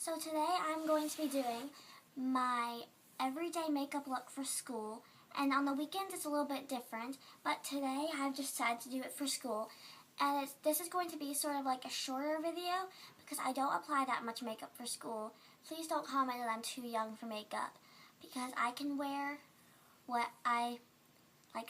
So today I'm going to be doing my everyday makeup look for school, and on the weekends it's a little bit different, but today I've decided to do it for school. And this is going to be sort of like a shorter video because I don't apply that much makeup for school. Please don't comment that I'm too young for makeup because I can wear what I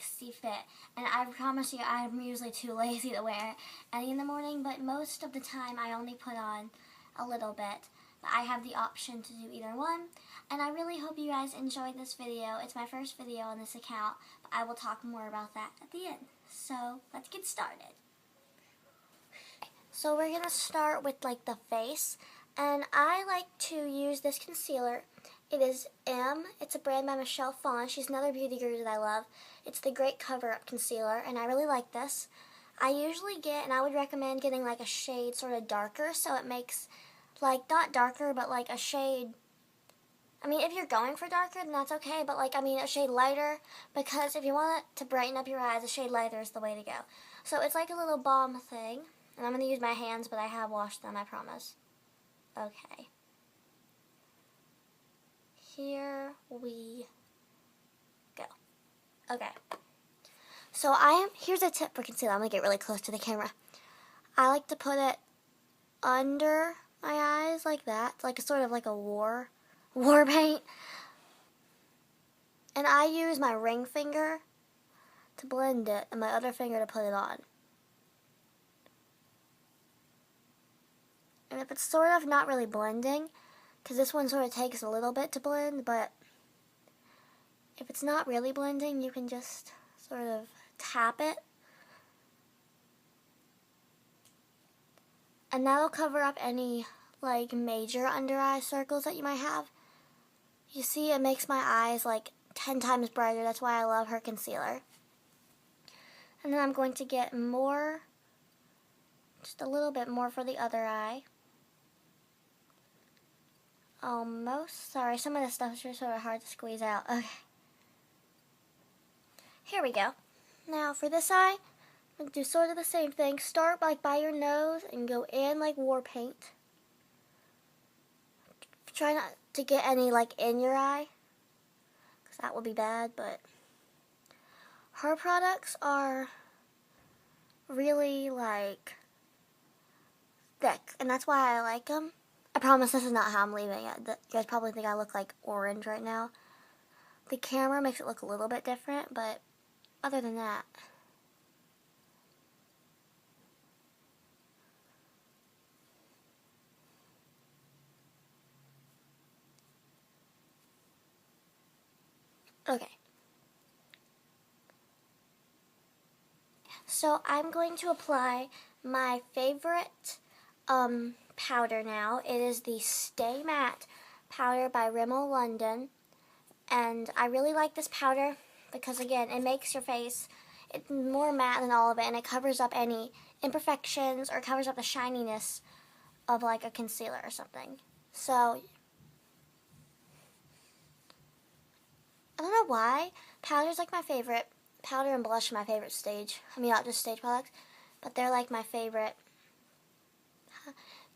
see fit. And I promise you I'm usually too lazy to wear any in the morning, but most of the time I only put on a little bit. I have the option to do either one, and I really hope you guys enjoyed this video. It's my first video on this account, but I will talk more about that at the end. So let's get started. So we're gonna start with like the face, and I like to use this concealer. It is it's a brand by Michelle Phan. She's another beauty guru that I love. It's the Great Cover-Up Concealer, and I really like this. I usually get, and I would recommend getting like a shade sort of darker, so it makes like not darker, but like a shade. I mean, if you're going for darker, then that's okay, but like, I mean, a shade lighter, because if you want it to brighten up your eyes, a shade lighter is the way to go. So it's like a little balm thing, and I'm going to use my hands, but I have washed them, I promise. Okay. Here we go. Okay. So here's a tip for concealer. I'm going to get really close to the camera. I like to put it under my eyes like that, like a sort of like a war paint. And I use my ring finger to blend it and my other finger to put it on. And if it's sort of not really blending, because this one sort of takes a little bit to blend, but if it's not really blending, you can just sort of tap it. And that'll cover up any like major under eye circles that you might have. You see, it makes my eyes like 10 times brighter. That's why I love her concealer. And then I'm going to get more, just a little bit more for the other eye. Almost. Sorry, some of this stuff is just sort of hard to squeeze out. Okay. Here we go. Now for this eye, I'm going to do sort of the same thing. Start like by your nose and go in like war paint. Try not to get any like in your eye, because that would be bad, but her products are really like thick, and that's why I like them. I promise this is not how I'm leaving it. You guys probably think I look like orange right now. The camera makes it look a little bit different, but other than that. Okay. So I'm going to apply my favorite powder now. It is the Stay Matte powder by Rimmel London. And I really like this powder because, again, it makes your face more matte than all of it, and it covers up any imperfections or covers up the shininess of like a concealer or something. So I don't know why. Powder's like my favorite. Powder and blush are my favorite stage. I mean, not just stage products, but they're like my favorite.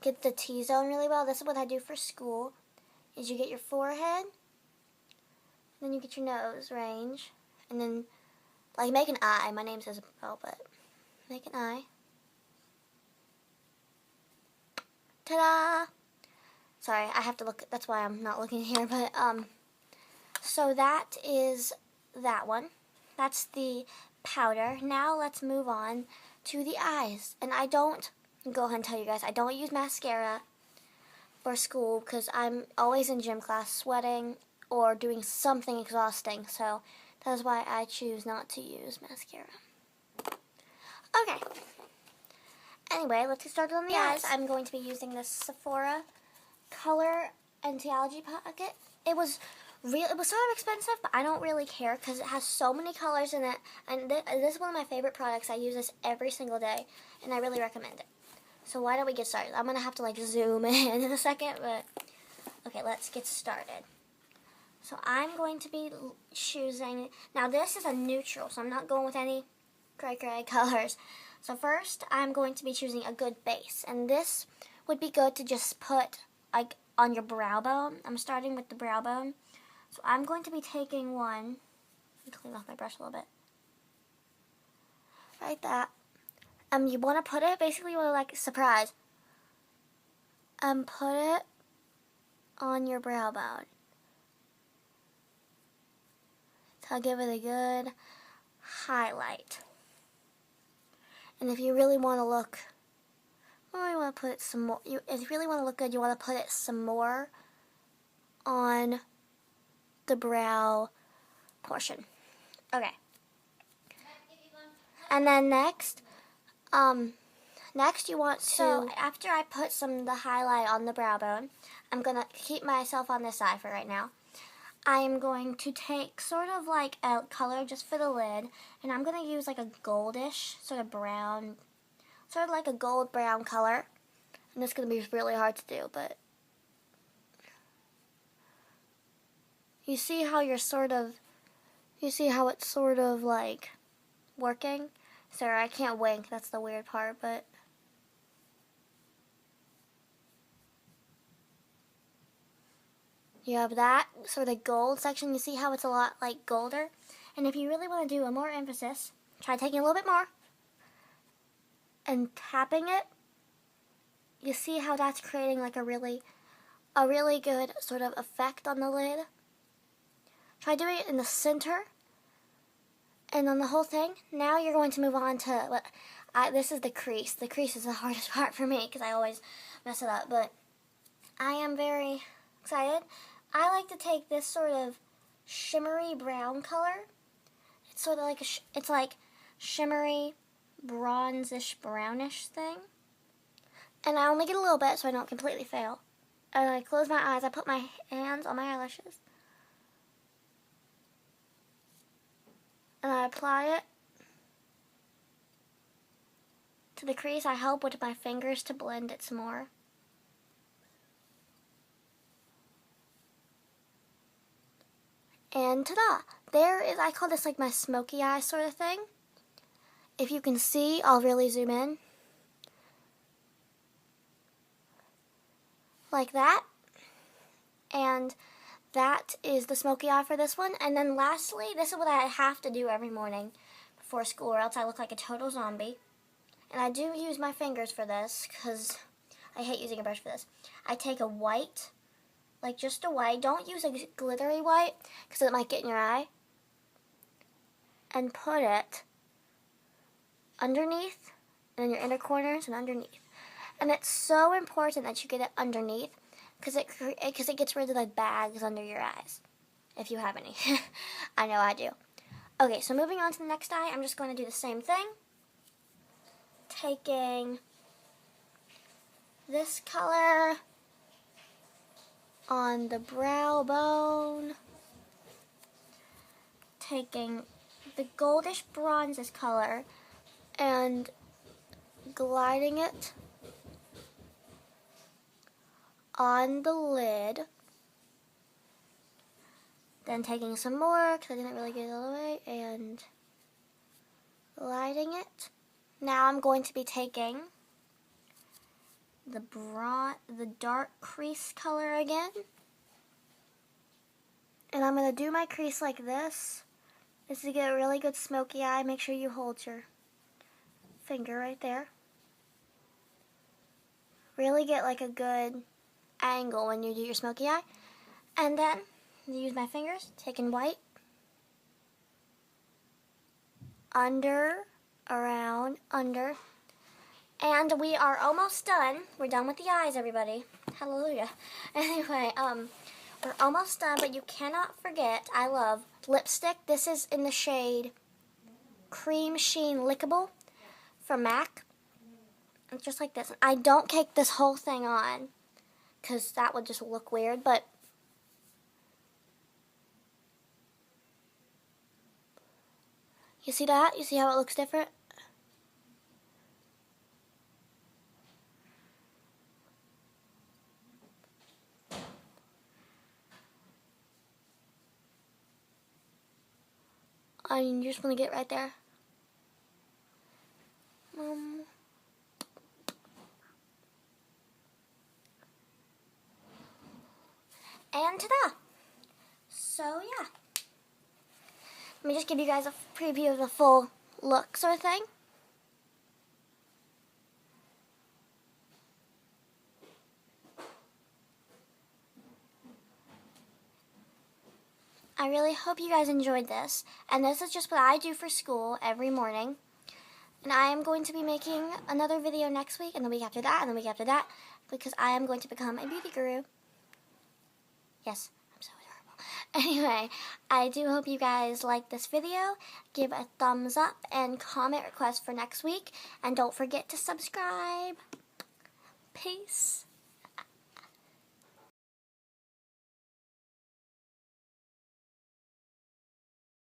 Get the T-zone really well. This is what I do for school. Is you get your forehead, then you get your nose range, and then like make an eye. My name's Isabel, but make an eye. Ta-da! Sorry, I have to look. That's why I'm not looking here, but so that is that one. That's the powder. Now let's move on to the eyes. And I don't, go ahead and tell you guys, I don't use mascara for school because I'm always in gym class sweating or doing something exhausting. So that is why I choose not to use mascara. Okay. Anyway, let's get started on the eyes. I'm going to be using this Sephora Color Anti-Allergy Pocket. It was sort of expensive, but I don't really care because it has so many colors in it, and this is one of my favorite products. I use this every single day, and I really recommend it. So why don't we get started? I'm going to have to like zoom in a second, but okay, let's get started. So I'm going to be choosing, now this is a neutral, so I'm not going with any cray colors. So first, I'm going to be choosing a good base, and this would be good to just put like on your brow bone. I'm starting with the brow bone. So I'm going to be taking one. Let me clean off my brush a little bit. Like that. You want to put it, basically you want to like surprise. Put it on your brow bone. So I'll give it a good highlight. And if you really want to look, oh, you want to put it some more. If you really want to look good, you want to put it some more on the brow portion. Okay. And then next you want to, so after I put some of the highlight on the brow bone, I'm going to keep myself on this side for right now. I am going to take sort of like a color just for the lid, and I'm going to use like a goldish, sort of brown, sort of like a gold brown color. And it's going to be really hard to do, but you see how it's sort of like working? Sorry, I can't wink, that's the weird part, but you have that sort of gold section. You see how it's a lot like golder? And if you really want to do a more emphasis, try taking a little bit more and tapping it. You see how that's creating like a really good sort of effect on the lid. Try doing it in the center and on the whole thing. Now you're going to move on to, this is the crease. The crease is the hardest part for me because I always mess it up, but I am very excited. I like to take this sort of shimmery brown color. It's sort of like it's like shimmery bronzish brownish thing. And I only get a little bit so I don't completely fail. And I close my eyes. I put my hands on my eyelashes. And I apply it to the crease. I help with my fingers to blend it some more. And ta-da! There is, I call this like my smoky eye sort of thing. If you can see, I'll really zoom in. Like that. And that is the smoky eye for this one. And then lastly, this is what I have to do every morning before school, or else I look like a total zombie. And I do use my fingers for this because I hate using a brush for this. I take a white, like just a white. Don't use a glittery white because it might get in your eye. And put it underneath, and in your inner corners and underneath. And it's so important that you get it underneath because it gets rid of the bags under your eyes, if you have any. I know I do. Okay, so moving on to the next eye, I'm just going to do the same thing. Taking this color on the brow bone. Taking the goldish bronzish color and gliding it on the lid. Then taking some more, because I didn't really get it all the way, and gliding it. Now I'm going to be taking the dark crease color again. And I'm going to do my crease like this. This is to get a really good smoky eye. Make sure you hold your finger right there. Really get like a good angle when you do your smoky eye. And then use my fingers, taking white, under, around, under. And we are almost done. We're done with the eyes, everybody. Hallelujah. Anyway, we're almost done, but you cannot forget, I love lipstick. This is in the shade Cream Sheen Lickable from MAC. It's just like this. I don't cake this whole thing on because that would just look weird, but you see that? You see how it looks different? I mean, you just want to get right there. And ta-da! So yeah. Let me just give you guys a preview of the full look sort of thing. I really hope you guys enjoyed this. And this is just what I do for school every morning. And I am going to be making another video next week, and the week after that, and the week after that, because I am going to become a beauty guru. Yes, I'm so adorable. Anyway, I do hope you guys like this video. Give a thumbs up and comment requests for next week. And don't forget to subscribe. Peace.